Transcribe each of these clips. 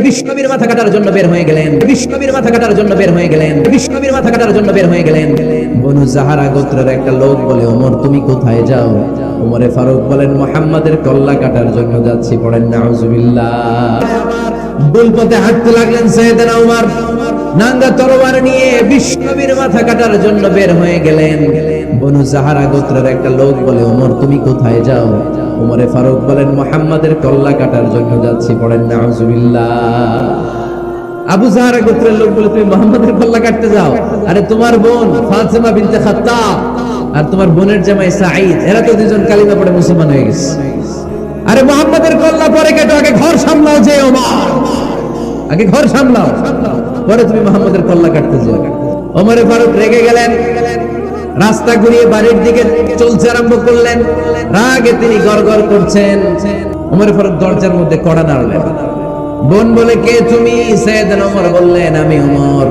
বিশ্বনবীর মাথা কাটার জন্য বের হয়ে গেলেন, বিশ্বনবীর মাথা কাটার জন্য বের হয়ে গেলেন, বিশ্বনবীর মাথা কাটার জন্য বের হয়ে গেলেন। বনু জাহারা গোত্রের একটা লোক বলে, ওমর তুমি কোথায় যাও? ওমরে ফারুক বলেন, মুহাম্মাদের কল্লা কাটার জন্য যাচ্ছি। পড়েন নাউজুবিল্লাহ। ভুল পথে হাঁটতে লাগলেন সাইয়েদনা ওমর, নাঙ্গা তরবার নিয়ে বিশ্বনবীর মাথা কাটার জন্য বের হয়ে গেলেন। বনু জাহারা গোত্রের একটা লোক বলে, ওমর তুমি কোথায় যাও? ওমরে ফারুক বলেন, মুহাম্মাদের কল্লা কাটার জন্য যাচ্ছি। পড়েন নাউজুবিল্লাহ। আবু জাহারা গোত্রের লোক বলে, তুমি মুহাম্মাদের কল্লা কাটতে যাও? আরে তোমার বোন ফাতিমা বিনতে খাত্তাব আর তোমার বোনের জামাই সাঈদ, এরা তো দুজন কালিমা পড়ে মুসলমান হয়ে গেছে। আরে মুহাম্মাদের কল্লা পরে কাটো, আগে ঘর সামলাও। যে ওমর, আগে ঘর সামলাও, পরে তুমি মুহাম্মাদের কল্লা কাটতে যাও। ওমরে ফারুক রেগে গেলেন, রাস্তা ঘুরিয়ে বাড়ির দিকে চলতে আরম্ভ করলেন। রাগে তিনি গড়গড় করছেন। ওমর ফারুক দরজার মধ্যে কড়া নাড়লেন। বোন বলে, কে তুমি? সাইয়েদনা ওমর বললেন, আমি ওমর।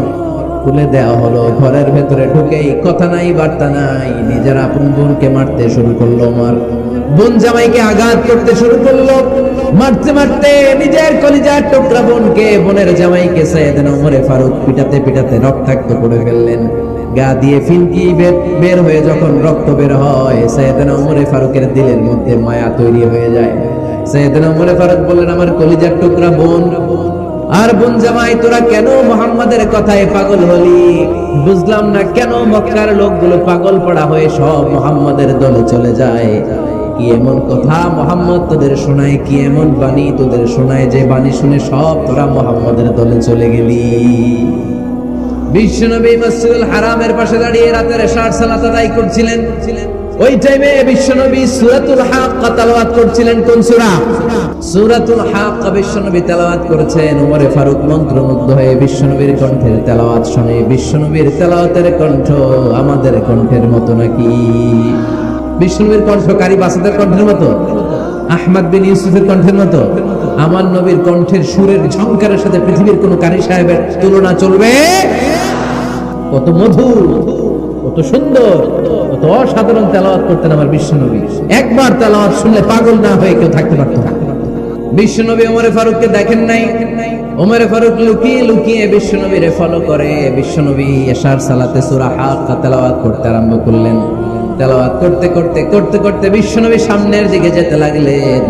খুলে দেওয়া হলো। ঘরের ভেতরে ঢুকেই কথা নাই বার্তা নাই, নিজের আপন বোনকে মারতে শুরু করলো ওমর। বোন জামাইকে আঘাত করতে শুরু করলো। মারতে মারতে নিজের কলিজার টুকরা বোনকে, বোনের জামাইকে সাইয়েদনা ওমরে ফারুক পিটাতে পিটাতে রক্তাক্ত করে ফেললেন। গা দিয়ে ফিনকি বের হয়ে যখন রক্ত বের হয়, সাইয়েদনা ওমরে ফারুকের দিলের মধ্যে মায়া তৈরি হয়ে যায়। সাইয়েদনা ওমরে ফারুক বললেন, আমার কলিজার টুকরা বোন আর বোন জামাই, তোরা কেন মুহাম্মাদের কথায় পাগল হলি? বুঝলাম না কেন মক্কার লোকগুলো পাগল পড়া হয়ে সব মুহাম্মাদের দলে চলে যায়। কি এমন কথা মুহাম্মদ তোদের শোনায়? কি এমন বাণী তোদের শোনায় যে বাণী শুনে সব তোরা মুহাম্মাদের দলে চলে গেলি? বিশ্বনবী মসজিদুল হারামের পাশে দাঁড়িয়ে রাতের এশার সালাত আদায় করছিলেন। ওই টাইমে বিশ্বনবী সূরাতুল হাক্কা তেলাওয়াত করছিলেন। কোন সূরা? সূরাতুল হাক্কা বিশ্বনবী তেলাওয়াত করেছেন। ওমরে ফারুক মন্ত্রমুগ্ধ হয়ে বিশ্বনবীর কণ্ঠের তেলাওয়াত শুনে, বিশ্বনবীর তেলাওয়াতের কণ্ঠ আমাদের কণ্ঠের মতো নাকি? বিশ্বনবীর কণ্ঠ কারি বাসাদের কণ্ঠের মতো? আহমদ বিন ইউসুফের কণ্ঠের মতো? আমার নবীর কণ্ঠের সুরের ঝংকারের সাথে পৃথিবীর কোন কারি সাহেবের তুলনা চলবে? কত মধুর, কত সুন্দর, কত অসাধারণ তেলাওয়াত করতেন আমার বিশ্বনবী। একবার তেলাওয়াত শুনলে পাগল না হয়ে কেউ থাকতে পারত না। বিশ্বনবী ওমরে ফারুককে দেখেন নাই। ওমরে ফারুক লুকিয়ে লুকিয়ে বিশ্বনবীরে ফলো করে। বিশ্বনবী এশার সালাতে সূরা হাক্কা তেলাওয়াত করতে আরম্ভ করলেন। তেলাওয়াত করতে করতে করতে করতে বিশ্বনবী সামনের দিকে যেতে লাগলেন।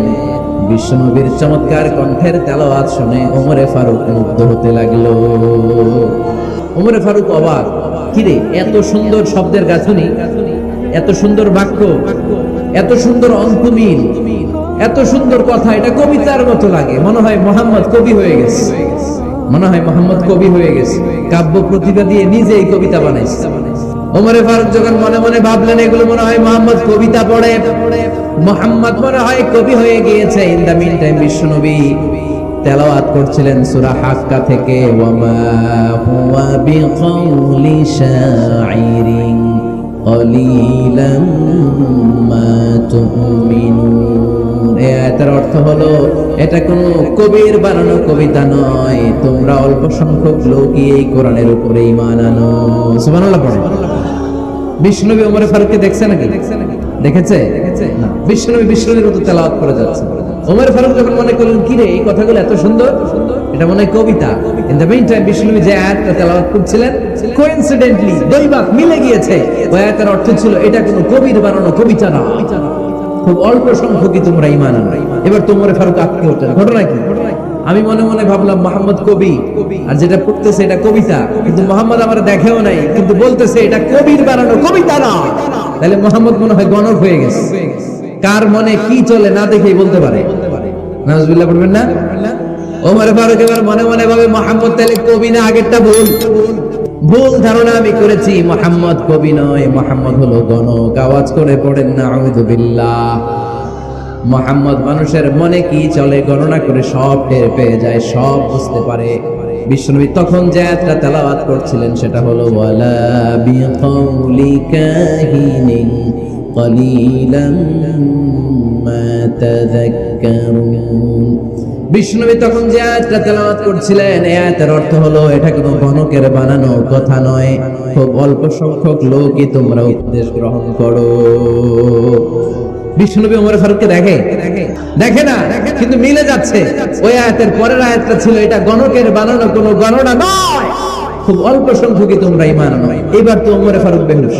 বিশ্বনবীর চমৎকার কণ্ঠের তেলাওয়াত শুনে ওমরে ফারুক মুগ্ধ হতে লাগলো। ওমরে ফারুক অবাক, কিরে এত সুন্দর শব্দের গাঁথনি, এত সুন্দর বাক্য, এত সুন্দর অন্তমিল, এত সুন্দর কথা, এটা কবিতার মতো লাগে। মনে হয় মুহাম্মদ কবি হয়ে গেছে, মনে হয় মুহাম্মদ কবি হয়ে গেছে, কাব্য প্রতিভা দিয়ে নিজেই কবিতা বানাইছে। ওমরে ফারুক যখন মনে মনে ভাবলেন এগুলো মনে হয় মুহাম্মদ কবিতা পড়ে, মুহাম্মদ মনে হয় কবি হয়ে গিয়েছে। ইন দা মিন টাইম বিশ্বনবী তেলাওয়াত করছিলেন সূরা হাক্কা থেকে, ওয়ামা হুয়া বিকাউলি শাইরিন কলিলাম মা তুমিনুন। এই আয়াতের অর্থ হলো, এটা কোনো কবির বানানো কবিতা নয়, তোমরা অল্প সংখ্যক লোকই এই কোরআনের উপরে ঈমান আনো। সুবহানাল্লাহ পড়ো। বিশ্বনবী ওমরে ফারুককে দেখছে নাকি? দেখেছে না। বিশ্বনবীর মতো তেলাওয়াত করে যাচ্ছে। ওমর ফারুক যখন মনে করলেন, কি রে এই কথাগুলো এত সুন্দর, এটা মনে হয় কবিতা। ইন দ্য মিন টাইম বিশ্বনবী যে আয়াতটা তেলাওয়াত করছিলেন, কোইন্সিডেন্টলি দৈবাত মিলে গিয়েছে। ওই আয়াতের অর্থ ছিল, এটা কোনো কবির বানানো কবিতা না, খুব অল্প সংখ্যকই তোমরা ঈমান আনো। এবার তো ওমর ফারুক আটকে উঠলেন, ঘটনা কি? আমি মনে মনে ভাবলাম মুহাম্মদ কবি, আর যেটা পড়তেছে এটা কবিতা, কিন্তু মুহাম্মদ আমার দেখেও নাই, কিন্তু বলতেছে এটা কবির বানানো কবিতা না। তাহলে মুহাম্মদ মনে হয় গণক হয়ে গেছে। কার মনে কি চলে না দেখেই বলতে পারে। নাউজুবিল্লাহ পড়বেন না? ওমর ফারুক এবার মনে মনে ভাবে, মুহাম্মদ তাহলে কবি না, আগেরটা ভুল ধারণা আমি করেছি, মুহাম্মদ কবি নয়, মুহাম্মদ হলো গণক। আওয়াজ করে পড়েন না আউযু বিল্লাহ। মুহাম্মদ মানুষের মনে কি চলে গণনা করে সব টের পেয়ে যায়, সব বুঝতে পারে। বিশ্বনবী তখন যে আয়াতটা তেলাওয়াত করছিলেন সেটা হলো, ওয়ালা বিকাউলি কাহিনিন কলিলাম মা তাযাক্কারুন। বিশ্বনবী তখন যে আয়াতটা তেলাওয়াত করছিলেন, এই আয়াতের অর্থ হলো, এটা কোনো গণকের বানানো কথা নয়, খুব অল্প সংখ্যক লোকই তোমরা উপদেশ গ্রহণ করো। বিশ্বনবী ওমর ফারুককে দেখে দেখে না, কিন্তু মিলে যাচ্ছে। ওই আয়াতের পরের আয়াতটা ছিল এটা গণকের বানানো কোনো গণনা নয়, খুব অল্প সংখ্যকই তোমরা ঈমান আনো। এবার তো ওমর ফারুক বেহুশ।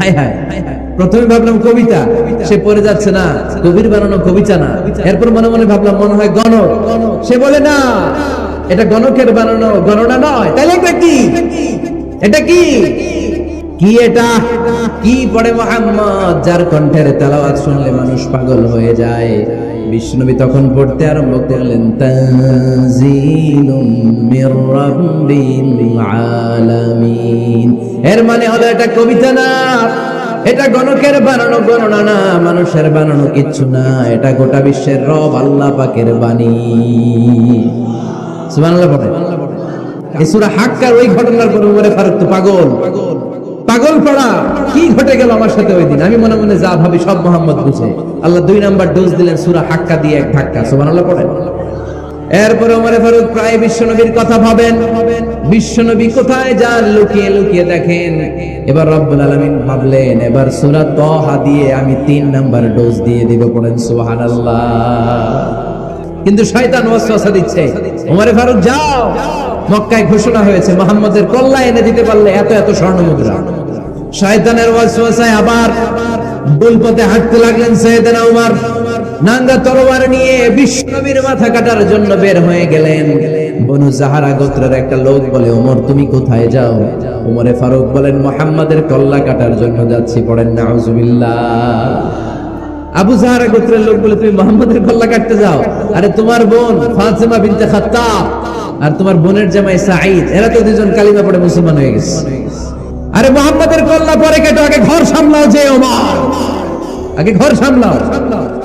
হায় হায়, প্রথমে ভাবলাম কবিতা, সে পড়ে যাচ্ছে না, কবির বানানো কবিতা না। এরপর মনে মনে ভাবলাম মনে হয় গণক, সে বলে না এটা গণকের বানানো গণনা নয়। তাহলে এটা কি? এটা কি? কি এটা? কি পড়ে মুহাম্মদ, যার কণ্ঠের তেলাওয়াত শুনলে মানুষ পাগল হয়ে যায়। বিশ্বনবী তখন পড়তে আরম্ভ করলেন, তানজিলুম মির রাব্বিল আলামিন। এর মানে হলো এটা কবিতা না, এটা গণকের বানানো গণনা না, মানুষের বানানো কিচ্ছু না, এটা গোটা বিশ্বের রব আল্লাহ পাকের বাণী। সুবহানাল্লাহ পড়ে। এই সূরা হাক্কার ওই ঘটনার পরে ওমর ফারুক তো পাগল পাগল পড়া। কি ঘটে গেল আমার সাথে ওই দিন? আমি মনে মনে যা ভাবি সব মোহাম্মদ বুঝে। আল্লাহ 2 নাম্বার ডোজ দিলেন সূরা হাক্কা দিয়ে, এক ধাক্কা। সুবহানাল্লাহ পড়েন। এরপরে ওমর ফারুক প্রায় বিশ্বনবীর কথা ভাবেন, বিশ্বনবী কোথায় যান লুকিয়ে লুকিয়ে দেখেন। এবার রব্বুল আলামিন ভাবলেন এবার সূরা তাহা দিয়ে আমি 3 নাম্বার ডোজ দিয়ে দিব। পড়েন সুবহানাল্লাহ। কিন্তু শয়তান ওয়াসওয়াসা দিচ্ছে, ওমর ফারুক যাও, মক্কায় ঘোষণা হয়েছে মুহাম্মদের কল্লা এনে দিতে পারলে এত এত স্বর্ণ মুদ্রা। শয়তানের ওয়াসওয়াসায় আবার ভুল পথে হাঁটতে লাগলেন সাইয়েদনা ওমর। নাঙ্গা তরবারি নিয়ে বিশ্বনবীর মাথা কাটার জন্য বের হয়ে গেলেন। বনু জাহারা গোত্রের একটা লোক বলে, ওমর তুমি কোথায় যাও? ওমরে ফারুক বলেন, মুহাম্মাদের কল্লা কাটার জন্য যাচ্ছি। পড়েন নাউজুবিল্লাহ। আবু জাহারা গোত্রের লোক বলে, তুমি মুহাম্মাদের কল্লা কাটতে যাও? আরে তোমার বোন ফাতিমা বিনতে খাত্তাব আর তোমার বোনের জামাই সাঈদ, এরা তো দুজন কালিমা পড়ে মুসলমান হয়ে গেছে। আরে মুহাম্মাদের কল্লা পরে কেটো, আগে ঘর সামলাও। যে ওমর, আগে ঘর সামলাও,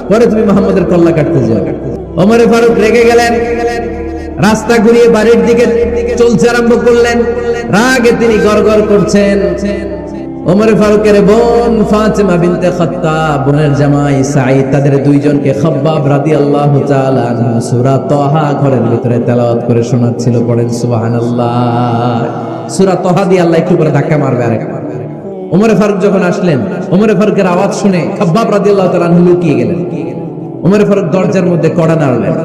পরে তুমি মুহাম্মাদের কল্লা কাটতে যাও। ওমর ফারুক রেগে গেলেন, রাস্তা ঘুরিয়ে বাড়ির দিকে চলতে আরম্ভ করলেন। রাগে তিনি গড়গড় করছেন। ওমর ফারুকের বোন ফাতিমা বিনতে খাত্তাব, বোনের জামাই সাঈদ, তাদের দুইজনকে খাব্বাব রাদিয়াল্লাহু তাআলা আনহু সূরা তাহা ঘরের ভিতরে তেলাওয়াত করে শোনাচ্ছিল। পড়েন সুবহানাল্লাহ। সূরা তাহা দিয়ে আল্লাহ একটু পরে ধাক্কা মারবে আরেকবার। ওমর ফারুক যখন আসলেন, ওমর ফারুকের আওয়াজ শুনে খাব্বাব রাদিয়াল্লাহু তাআলা আনহু লুকিয়ে গেলেন। ওমর ফারুক দরজার মধ্যে কড়া নাড়লেন।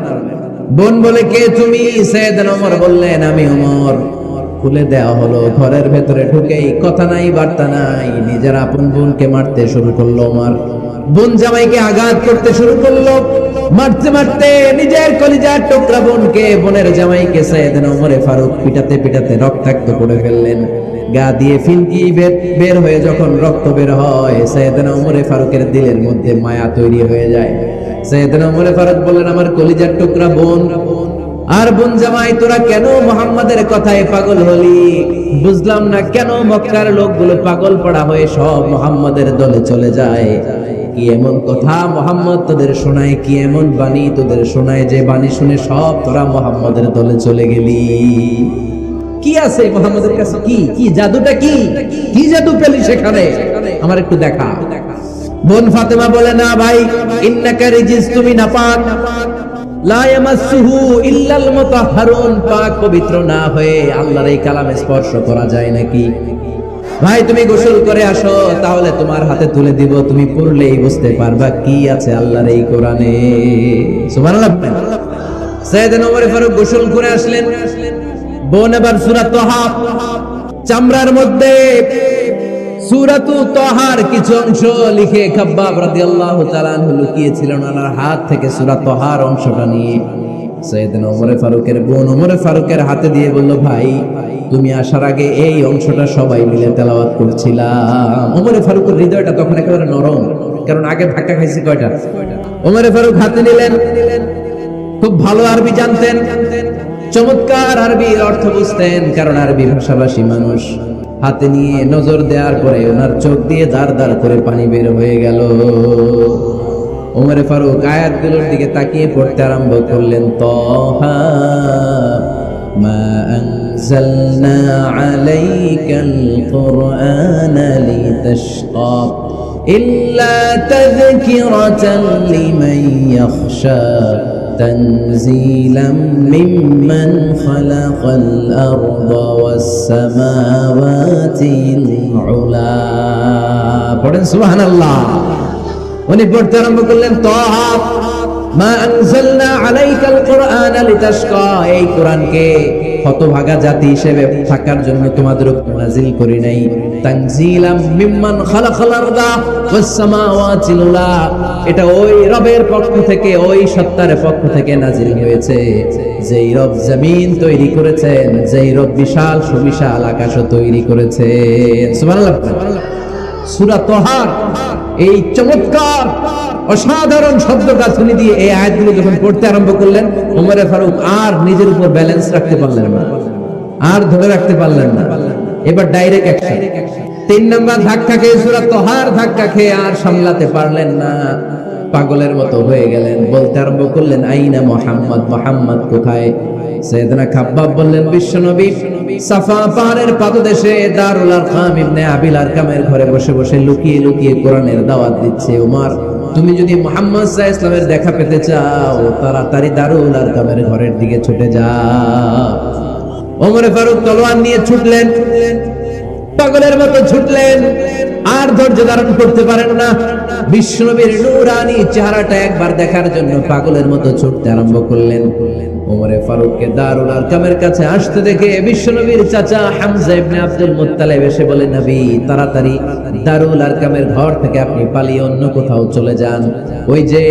বোন বলে, কে তুমি? সাইয়েদনা ওমর বললেন, আমি ওমর। খুলে দেওয়া হলো। ঘরের ভেতরে ঢুকেই কথা নাই বার্তা নাই, নিজের আপন বোনকে মারতে শুরু করলো ওমর। বোন জামাইকে আঘাত করতে শুরু করলো। মারতে মারতে নিজের কলিজার টুকরা বোনকে, বোনের জামাইকে সাইয়েদনা ওমর ফারুক পিটাতে পিটাতে রক্তাক্ত করে ফেললেন। গা দিয়ে ফিনকি বের হয়ে যখন রক্ত বের হয়, সাইয়েদনা ওমর ফারুকের দিলের মধ্যে মায়া তৈরি হয়ে যায়। সাইয়েদনা ওমর ফারুক বলেন, আমার কলিজার টুকরা বোন আর বোন জামাই, তোরা কেন মুহাম্মাদের কথায় পাগল হলি? বুঝলাম না কেন মক্কার লোকগুলো পাগল পড়া হয়ে সব মুহাম্মাদের দলে চলে যায়। কি এমন কথা মুহাম্মদ তোদের শোনায়, কি এমন বাণী তোদের শোনায় যে বাণী শুনে সব তোরা মুহাম্মাদের দলে চলে গেলি? কি আছে মুহাম্মাদের কাছে? কি কি জাদুটা? কি কি জাদু পেলি সেখানে? আমার একটু দেখা। বোন ফাতেমা বলে, না ভাই, ইন্নাকা রিজিস, তুমি নাপাক। লা ইয়ামাসসুহু ইল্লাল মুতাহহারুন, পাক পবিত্র না হয়ে আল্লাহর এই কালামে স্পর্শ করা যায় নাকি? ভাই তুমি গোসল করে আসো, তাহলে তোমার হাতে তুলে দিব, তুমি পড়লেই বুঝতে পারবা কি আছে আল্লাহর এই কোরআনে। সুবহানাল্লাহ। সাইয়েদনা ওমর ফারুক গোসল করে আসলেন। বোন আবার সূরা তাহা চামড়ার মধ্যে সূরাতু তাহার কিছু অংশ লিখে খাব্বাব রাদিয়াল্লাহু তাআলা আনহু লুকিয়েছিলেন ওনার হাত থেকে। সূরা তাহার অংশটা নিয়ে সাইয়েদনা ওমর ফারুকের বোন ওমর ফারুকের হাতে দিয়ে বলল, ভাই তুমি আসার আগে এই অংশটা সবাই মিলে তেলাওয়াত করছিলাম। ওমর ফারুকের হৃদয়টা তখন একেবারে নরম, কারণ আগে ধাক্কা খাইছে কয়টা। ওমর ফারুক হাতে নিলেন, খুব ভালো আরবি জানতেন, চমৎকার আরবির অর্থ বুঝতেন, কারণ আরবি ভাষাভাষী মানুষ। হাতে নিয়ে নজর দেওয়ার পরে ওনার চোখ দিয়ে দাঁড় দাঁড় করে পানি বের হয়ে গেল। ওমর ফারুক আয়াতগুলোর দিকে তাকিয়ে পড়তে আরম্ভ করলেন। তাহা মা আনজালনা আলাইকাল কুরআনা লিতাশকা ইল্লা তাযকিরাতান লিমান ইয়াখশা تنزيلا ممن خلق الأرض والسماوات العلا। পড়েন সুবহানাল্লাহ। উনি পড়তে আরম্ভ করলেন, তাহা মা আনজালনা আলাইকাল কুরআনা লিতাশকা, এই কোরআনকে হতভাগা জাতি হিসেবে থাকার জন্য তোমাদের উপর নাযিল করি নাই। তানজিলাম মিম্মান খালাকাল আরদা ওয়াস সামাওয়াতি উলা, এটা ওই রবের পক্ষ থেকে, ওই সত্তার পক্ষ থেকে নাযিল হয়েছে যেই রব জমিন তৈরি করেছেন, যেই রব বিশাল সুবিশাল আকাশও তৈরি করেছেন। সুবহানাল্লাহ। সূরা তাহার এই চমৎকার অসাধারণ শব্দ গাঁথনি দিয়ে এই আয়াতগুলো যখন পড়তে আরম্ভ করলেন, ওমরে ফারুক আর নিজের উপর ব্যালেন্স রাখতে পারলেন না, আর ধরে রাখতে পারলেন না। এবার ডাইরেক্ট অ্যাকশন। 3 নাম্বার ধাক্কা খেয়ে, সূরা তাহার ধাক্কা খেয়ে আর সামলাতে পারলেন না, পাগলের মতো হয়ে গেলেন। বলতে আরম্ভ করলেন, আইনা মুহাম্মদ, মুহাম্মদ কোথায়? সাইয়েদনা খাব্বাব বললেন, বিশ্বনবী সাফা পাহাড়ের পাদদেশে দারুল আরকাম ইবনে আবিল আরকামের ঘরে বসে বসে লুকিয়ে লুকিয়ে কোরআনের দাওয়াত দিচ্ছে। ওমর, তুমি যদি মুহাম্মদ সাল্লাল্লাহু আলাইহি ওয়াসাল্লামের দেখা পেতে চাও, তাড়াতাড়ি দারুল আরকামের ঘরের দিকে ছুটে যাও। ওমর ফারুক তলোয়ার নিয়ে ছুটলেন, পাগলের মতো ছুটলেন, আর ধৈর্য ধারণ করতে পারেন না। বিশ্বনবীর নূরানী চেহারাটা একবার দেখার জন্য পাগলের মতো ছুটতে আরম্ভ করলেন। ওমরে ফারুককে দারুল আরকামের কাছে আসতে দেখে বিশ্বনবীর চাচা হামজা ইবনে আব্দুল মুত্তালিব এসে বলে, নবী তাড়াতাড়ি দারুল আরকামের ঘর থেকে আপনি পালিয়ে অন্য কোথাও চলে যান। ওই যে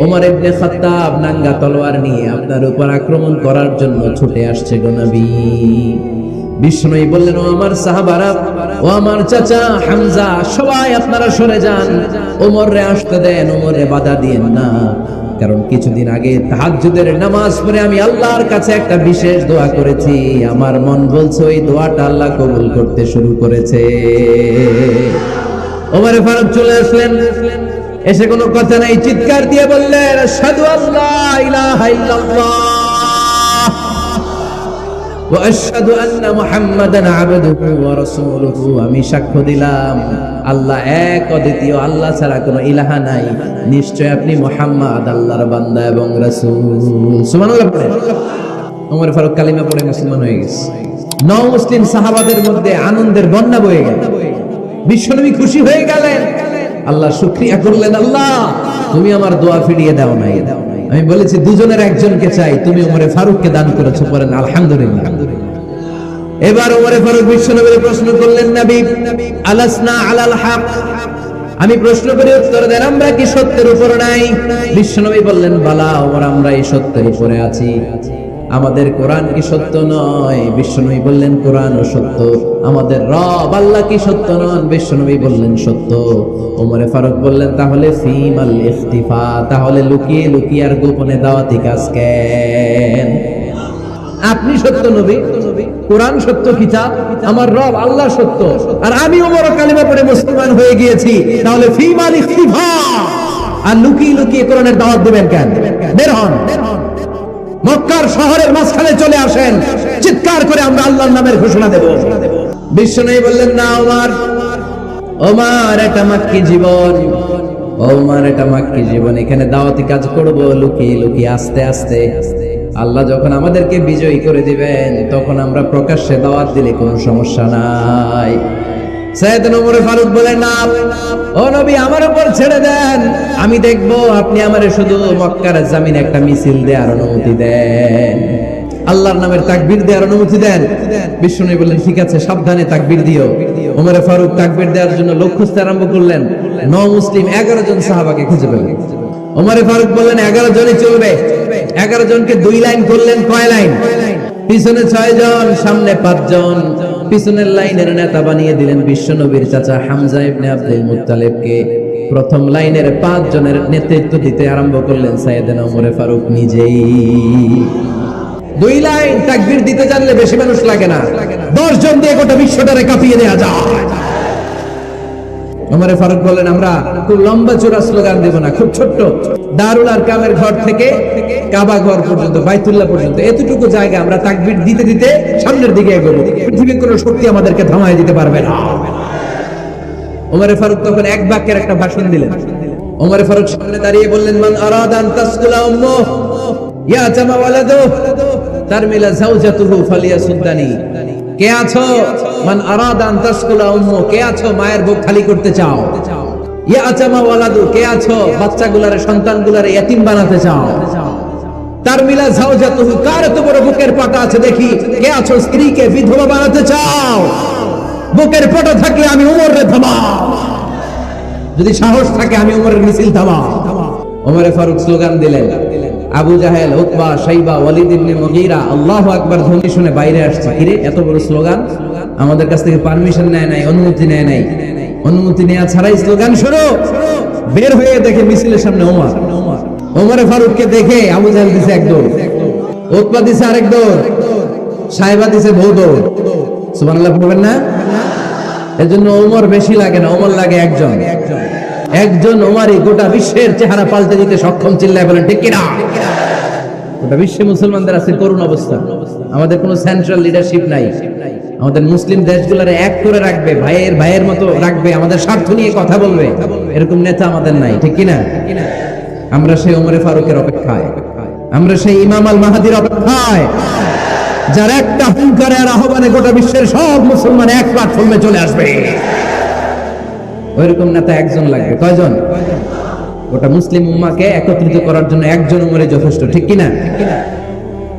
ওমর ইবনে খাত্তাব নাঙ্গা তলোয়ার নিয়ে আপনার উপর আক্রমণ করার জন্য ছুটে আসছে গো নবী। বিষ্ণুই বললেন, ও আমার সাহাবারা, ও আমার চাচা হামজা, সবাই আপনারা সরে যান, ওমরে আসতে দেন, ওমরে বাধা দিয়েন না। কারণ কিছুদিন আগে তাহাজ্জুদের নামাজ পড়ে আমি আল্লাহর কাছে একটা বিশেষ দোয়া করেছি, আমার মন বলছে ওই দোয়াটা আল্লাহ কবুল করতে শুরু করেছে। ওমরে ফারুক চলে আসলেন, এসে কোনো কথা নাই, চিৎকার দিয়ে বললেন, আশহাদু আল্লা ইলাহা ইল্লাল্লাহ ওয়া আশহাদু আন্না মুহাম্মাদান আবদুহু ওয়া রাসূলুহু, আমি সাক্ষ্য দিলাম আল্লাহ এক, অদ্বিতীয়, আল্লাহ ছাড়া কোনো ইলাহা নাই, নিশ্চয় আপনি মুহাম্মদ আল্লাহর বান্দা এবং রাসূল। সুবহানাল্লাহ। ওমর ফারুক কালিমা পড়ে মুসলমান হয়ে গেছে। নও মুসলিম সাহাবাদের মধ্যে আনন্দের বন্যা বয়ে গেল। বিশ্বনবী খুশি হয়ে গেলেন, আল্লাহ শুকরিয়া করলেন, আল্লাহ তুমি আমার দোয়া ফিরিয়ে দাও নাই। আমি বলেছি দুজনের একজনকে চাই, তুমি ওমরে ফারুককে দান করেছো, পড়েন আলহামদুলিল্লাহ। এবার ওমরে ফারুক বিশ্বনবীর প্রশ্ন করলেন, নবী আলাসনা আলাল হক, আমি প্রশ্ন করে উত্তর দেন, আমরা কি সত্যের উপর নাই? বিশ্বনবী বললেন, বালা ওমর, আমরা এই সত্যের উপরে আছি, আমাদের কোরআন কি সত্য নয়? বিশ্বনবী বললেন, কোরআনও সত্য। আমাদের রব আল্লাহ কি সত্য নন? বিশ্বনবী বললেন, সত্য। ওমরে ফারুক বললেন, তাহলে ফিমাল ইখতিফা, তাহলে লুকিয়ে লুকিয়ে আর গোপনে দাওয়াতি কাজ কেন? আপনি সত্য নবী, কোরআন সত্য কিতাব, আমার রব আল্লাহ সত্য, আর আমি ওমর কালিমা পড়ে মুসলমান হয়ে গিয়েছি, তাহলে ফিমাল ইখতিফা, আর লুকিয়ে লুকিয়ে কোরআনের দাওয়াত দিবেন কেন? বের হন, মক্কার শহরের মাঝখানে চলে আসেন, চিৎকার করে আমরা আল্লাহর নামের ঘোষণা দেব। বিশ্বনবী বললেন, না ওমর, ওমর এটা মাক্কি জীবন, ওমর এটা মাক্কি জীবন, এখানে দাওয়াতি কাজ করব লুকিয়ে লুকিয়ে, আস্তে আস্তে। আল্লাহ যখন আমাদেরকে বিজয়ী করে দিবেন, তখন আমরা প্রকাশ্যে দাওয়াত দিলে কোনো সমস্যা নাই। সাইয়েদনা ওমর ফারুক বলেন, না ও নবী, আমার উপর ছেড়ে দেন, আমি দেখবো আপনি আমারে শুধু মক্কার জমিনে একটা মিছিল দেওয়ার অনুমতি দেন, আল্লাহর নামের তাকবীর দেওয়ার অনুমতি দেন। বিশ্বনবী বললেন, ঠিক আছে, সাবধানে তাকবীর দিও। ওমর ফারুক তাকবীর দেওয়ার জন্য লোক খুঁজতে আরম্ভ করলেন। নও মুসলিম 11 জন সাহাবাকে খুঁজে পেলেন। ওমর ফারুক বললেন, 11 জনই চলবে। 11 জনকে 2 লাইন করলেন। কয় লাইন? পিছনে 6 জন, সামনে 5 জন। পিছনের লাইনের নেতা বানিয়ে দিলেন বিশ্বনবীর চাচা হামজা ইবনে আব্দুল মুত্তালিবকে। প্রথম লাইনের 5 জনের নেতৃত্ব দিতে আরম্ভ করলেন সাইয়েদনা ওমর ফারুক নিজেই। 2 লাইন তাকবীর দিতে জানলে বেশি মানুষ লাগে না, 10 জন দিয়ে গোটা বিশ্বটারে কাঁপিয়ে দেয়া যায়। ওমর ফারুক বলেন, আমরা খুব লম্বা চূড়া স্লোগান দেব না, খুব ছোট্ট, দারুল আরকামের ঘর থেকে কাবা ঘর পর্যন্ত, বাইতুল্লাহ পর্যন্ত, এতটুকু জায়গা আমরা তাকবীর দিতে দিতে সামনের দিকে এগোবো, পৃথিবীর কোনো শক্তি আমাদেরকে থামায় দিতে পারবে না। ওমর ফারুক তখন এক বাক্যের একটা ভাষণ দিলেন। ওমর ফারুক সামনে দাঁড়িয়ে বললেন, মান আরাদা আন তাসকুলা উম্মুহ ইয়া জামা ওয়ালাদুহু তারমিলা যাওজাতুহু ফালিয়াসুদ্দানি। কে আছো? মান আরাদা আন তাসকুলা উম্মুহ, কে আছো মায়ের বুক খালি করতে চাও? ইয়া আচামা ওয়ালাদু, কে আছো বাচ্চাগুলারে সন্তানগুলারে ইতিম বানাতে চাও? তার মিলা জাওজাতুহু, কার এত বড় বুকের পাটা আছে দেখি, কে আছো স্ত্রীকে বিধবা বানাতে চাও? বুকের পাটা থাকলে আমি উমরে থামাও, যদি সাহস থাকে আমি উমরের মিছিল থামাও। ওমরে ফারুক স্লোগান দিলেন, আবু জাহেল, উতবা, শাইবা, ওয়ালিদ ইবনে মুগীরা আল্লাহু আকবার ধ্বনি শুনে বাইরে আসছে। কিরে এত বড় স্লোগান, আমাদের কাছ থেকে পারমিশন নেয় নাই, অনুমতি নেয় নাই। অনুমতি নেওয়া ছাড়াই স্লোগান শুরু। বের হয়ে দেখে মিছিলের সামনে ওমর। ওমরে ফারুককে দেখে আবু জাহেল দিছে এক দৌড়, উতবা দিছে আরেক দৌড়, শাইবা দিছে বহু দৌড়। সুবহানাল্লাহ বলবেন না? এজন্য ওমর বেশি লাগে না, ওমর লাগে একজন। একজন ওমরই গোটা বিশ্বের চেহারা পাল্টে দিতে সক্ষম। চিল্লায় বলেন ঠিক কিনা? গোটা বিশ্বে মুসলমানদের আছে করুণ অবস্থা। আমাদের কোনো সেন্ট্রাল লিডারশিপ নাই। আমাদের মুসলিম দেশগুলোরে এক করে রাখবে, ভাইয়ের ভাইয়ের মতো রাখবে, আমাদের স্বার্থ নিয়ে কথা বলবে, এরকম নেতা আমাদের নাই। ঠিক কিনা? আমরা সেই ওমরে ফারুকের অপেক্ষায়, আমরা সেই ইমাম আল মাহাদির অপেক্ষায়, যার একটা হুঙ্কারের আহ্বানে গোটা বিশ্বের সব মুসলমান এক প্ল্যাটফর্মে চলে আসবে। ওইরকম নেতা একজন লাগবে। কয়জন? গোটা মুসলিম উম্মাহকে একত্রিত করার জন্য একজন উমরে যথেষ্ট। ঠিক কিনা?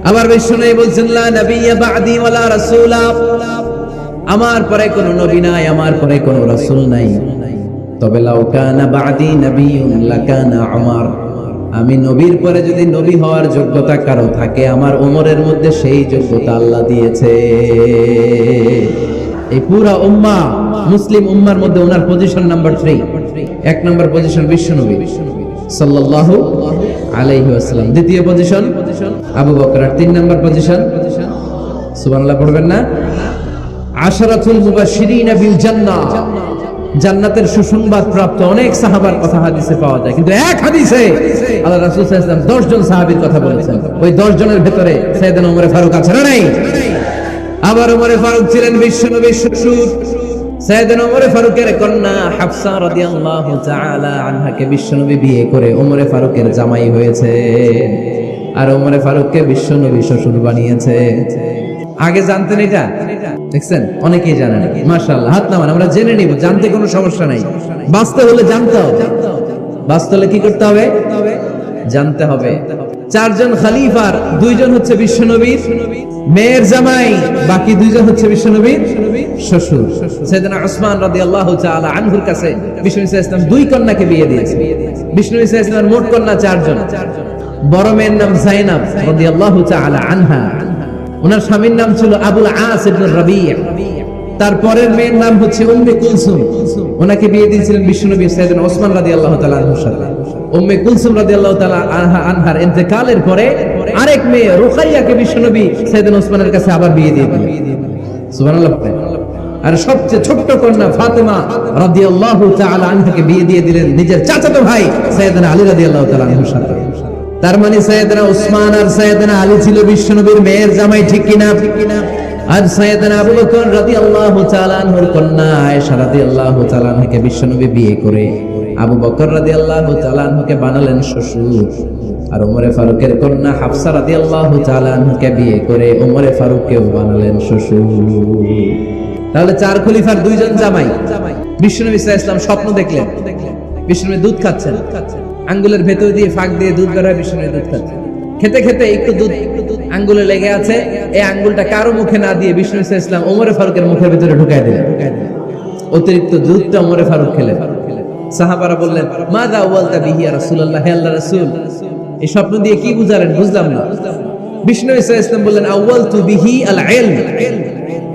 আবার বিশ্বনবী বলছেন, লা নাবিয়্যা বা'দি ওয়ালা রাসূলা, আমার পরে কোনো নবী নাই, আমার পরে কোনো রাসূল নাই। তবে লাউ কানা বা'দি নাবিয়্যুন লাকানা উমর, আমি নবীর পরে যদি নবী হওয়ার যোগ্যতা কারো থাকে, আমার ওমরের মধ্যে সেই যোগ্যতা আল্লাহ দিয়েছে। এই পুরা উম্মাহ, মুসলিম উম্মার মধ্যে ওনার পজিশন নাম্বার 3। এক নাম্বার পজিশন বিশ্বনবী সাল্লাল্লাহু আলাইহি ওয়াসাল্লাম, দ্বিতীয় পজিশন আবু বকর, আর 3 নাম্বার পজিশন সুবহানাল্লাহ পড়বেন না? আশরাতুল মুবাশশিরিনা বিল জান্নাহ, জান্নাতের সুসংবাদ প্রাপ্ত অনেক সাহাবার কথা হাদিসে পাওয়া যায়, কিন্তু এক হাদিসে আল্লাহ রাসূল সাল্লাল্লাহু আলাইহি ওয়াসাল্লাম 10 জন সাহাবীর কথা বলেছেন। ওই 10 জনের ভিতরে সাইয়েদনা ওমর ফারুক আছে না নাই? আবার ওমর ফারুক ছিলেন বিশ্বনবীর শ্বশুর। সাইয়েদনা ওমর ফারুকের কন্যা হাফসা রাদিয়াল্লাহু তাআলা আনহাকে বিশ্বনবী বিয়ে করে ওমর ফারুকের জামাই হয়েছে, আর ওমর ফারুককে বিশ্বনবী শ্বশুর বানিয়েছে। আগে জানতেন এটা? দেখছেন অনেকেই জানেন না। মাশাআল্লাহ, হাত নামান, আমরা জেনে নিব, জানতে কোনো সমস্যা নাই। বাঁচতে হলে জানতে হবে, বাঁচতে হলে কি করতে হবে? জানতে হবে। 4 জন খলিফার 2 জন হচ্ছে বিশ্বনবীর মেয়ের জামাই, বাকি 2 জন হচ্ছে বিশ্বনবীর শ্বশুর। সাইয়েদনা উসমান রাদিয়াল্লাহু তাআলা আনহুর কাছে বিশ্বনবী সাল্লাল্লাহু আলাইহি ওয়াসাল্লাম 2 কন্যাকে বিয়ে দিয়েছে। বিশ্বনবী সাল্লাল্লাহু আলাইহি ওয়াসাল্লামের মোট কন্যা 4 জন। বড় মেয়ের নাম যায়েনব রাদিয়াল্লাহু তাআলা আনহা, ওনার স্বামীর নাম ছিল আবুল আস ইবনে রাবি'। তারপরের মেয়ের নাম হচ্ছে উম্মে কুলসুম, ওনাকে বিয়ে দিয়েছিলেন বিশ্বনবী সাইয়েদনা ওসমান রাদিয়াল্লাহু তাআলা আনহুর সাথে। উম্মে কুলসুম রাদিয়াল্লাহু তাআলা আনহার ইন্তেকালের পরে আরেক মেয়ে রুকাইয়াকে বিশ্বনবী সাইয়েদনা ওসমানের কাছে আবার বিয়ে দিয়ে দিলেন। সুবহানাল্লাহ। আর সবচেয়ে ছোট্ট কন্যা ফাতেমা রাদিয়াল্লাহু তাআলা আনহাকে বিয়ে দিয়ে দিলেন নিজের চাচাতো ভাই সাইয়েদনা আলী রাদিয়াল্লাহু তাআলা আনহুর সাথে। তার মানে সাইয়েদনা ওসমান আর সাইয়েদনা আলী ছিল বিশ্বনবীর মেয়ের জামাই। ঠিক কিনা? আর সাইয়েদনা আবু বকর রাদিয়াল্লাহু তাআলা আনহুর কন্যা আয়েশা রাদিয়াল্লাহু তাআলা আনহাকে বিশ্বনবী বিয়ে করে আবু বকর রাদিয়াল্লাহু তাআলা আনহুকে বানালেন শ্বশুর। আর ওমরে ফারুকের কন্যা হাফসা রাদিয়াল্লাহু তাআলা আনহাকে বিয়ে করে ওমরে ফারুককেও বানালেন শ্বশুর। তাহলে 4 খলিফার 2 জন জামাই। বিশ্বনবী সাল্লাল্লাহু আলাইহি ওয়াসাল্লাম স্বপ্ন দেখলেন, বিশ্বনবী দুধ খাচ্ছেন, আঙ্গুলের ভেতর দিয়ে ফাঁক দিয়ে দুধ বের হয়, বিশ্বনবী দুধ খাচ্ছেন। খেতে খেতে একটু দুধ আঙ্গুলে লেগে আছে, এই আঙ্গুলটা কারো মুখে না দিয়ে বিশ্বনবী সাল্লাল্লাহু আলাইহি ওয়াসাল্লাম ওমরে ফারুকের মুখের ভিতরে ঢুকায় দিলেন। অতিরিক্ত দুধটা ওমরে ফারুক খেলেন। সাহাবারা বললেন, মাযা ওয়ালতা বিহি ইয়া রাসূলুল্লাহ, হে আল্লাহর রাসূল, এই স্বপ্ন দিয়ে কি বুঝালেন? বুঝলাম না। বিশ্বনবী সাল্লাল্লাহু আলাইহি ওয়াসাল্লাম বললেন, আউয়ালতু বিহি আল ইলম,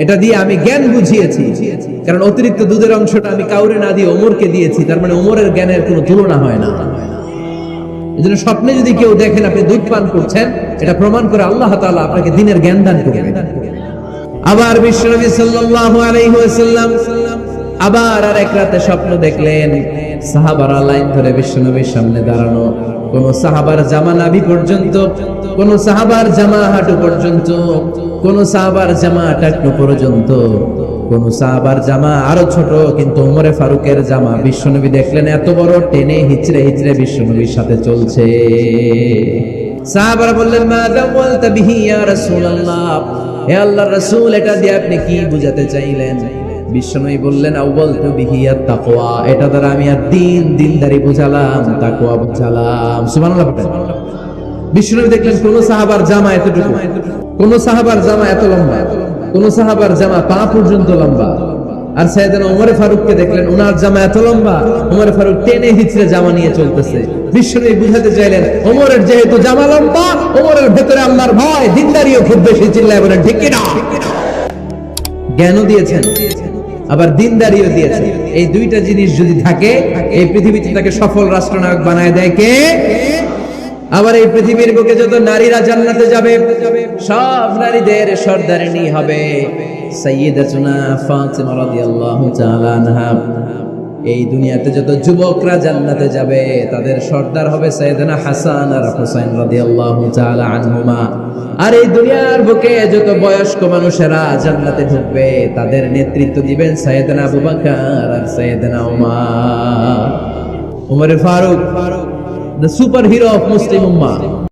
এটা দিয়ে আমি জ্ঞান বুঝিয়েছি, কারণ অতিরিক্ত দুধের অংশটা আমি কাউরে না দিয়ে ওমরকে দিয়েছি, তার মানে ওমরের জ্ঞানের কোনো তুলনা হয় না। এজন্য স্বপ্নে যদি কেউ দেখেন আপনি দুধ পান করছেন, এটা প্রমাণ করে আল্লাহ তাআলা আপনাকে দ্বীনের জ্ঞান দান করবেন। আবার বিশ্বনবী সাল্লাল্লাহু আলাইহি ওয়াসাল্লাম আবার আরেক রাতে স্বপ্ন দেখলেন, সাহাবারা লাইন ধরে বিশ্বনবীর সামনে দাঁড়ানো, কোন সাহাবার জামা নাভি পর্যন্ত, কোন সাহাবার জামা হাঁটু পর্যন্ত, কোন সাহাবার জামা টাকনু পর্যন্ত, কোন সাহাবার জামা আরো ছোট, কিন্তু ওমরে ফারুকের জামা বিশ্বনবী দেখলেন এত বড়, টেনে হিচড়ে হিচড়ে বিশ্বনবীর সাথে চলছে। সাহাবারা বললেন, মা দাওয়ালতা বিহি ইয়া রাসূলুল্লাহ, হে আল্লাহর রাসূল, এটা দিয়ে আপনি কি বুঝাতে চাইলেন? বিশ্বনবী বললেন আউয়ালতু বিহি আত-তাকওয়া, এটা দ্বারা আমি আর দিনদারি বুঝালাম, তাকওয়া বুঝালাম। সুবহানাল্লাহ। বিশ্বনবী দেখলেন কোন সাহাবার জামা এতটুকু, কোন সাহাবার জামা এত লম্বা, কোন সাহাবার জামা পা পর্যন্ত লম্বা। আর সাইয়েদনা ওমর ফারুককে দেখলেন ওনার জামা এত লম্বা, ওমর ফারুক টেনে হিচড়ে জামা নিয়ে চলতেছে। বিশ্বনবী বুঝাতে চাইলেন ওমরের যেহেতু জামা লম্বা, ওমরের ভেতরে আল্লাহর ভয়, দিনদারিও খুব বেশি, চিল্লায় বলেন ঠিক কিনা। জ্ঞানও দিয়েছেন আবার দিনদারিও দিয়েছেন। এই দুইটা জিনিস যদি থাকে এই পৃথিবীতে তাকে সফল রাষ্ট্রনায়ক বানায় দেয় কে? আবার এই পৃথিবীর বুকে যত নারীরা জান্নাতে যাবে সব নারীদের সর্দারিনী হবে সাইয়্যিদাতুনা ফাতিমা রাদিয়াল্লাহু তাআলা আনহা। এই দুনিয়াতে যত যুবকরা জান্নাতে যাবে তাদের সর্দার হবে সাইয়েদনা হাসান আর হুসাইন রাদিয়াল্লাহু তাআলা আনহুমা। আর এই দুনিয়ার বুকে যত বয়স্ক মানুষেরা জান্নাতে ঢুকবে তাদের নেতৃত্ব দিবেন সাইয়েদনা আবু বকর আর সাইয়েদনা Umar Faruk, the superhero of Muslim Ummah.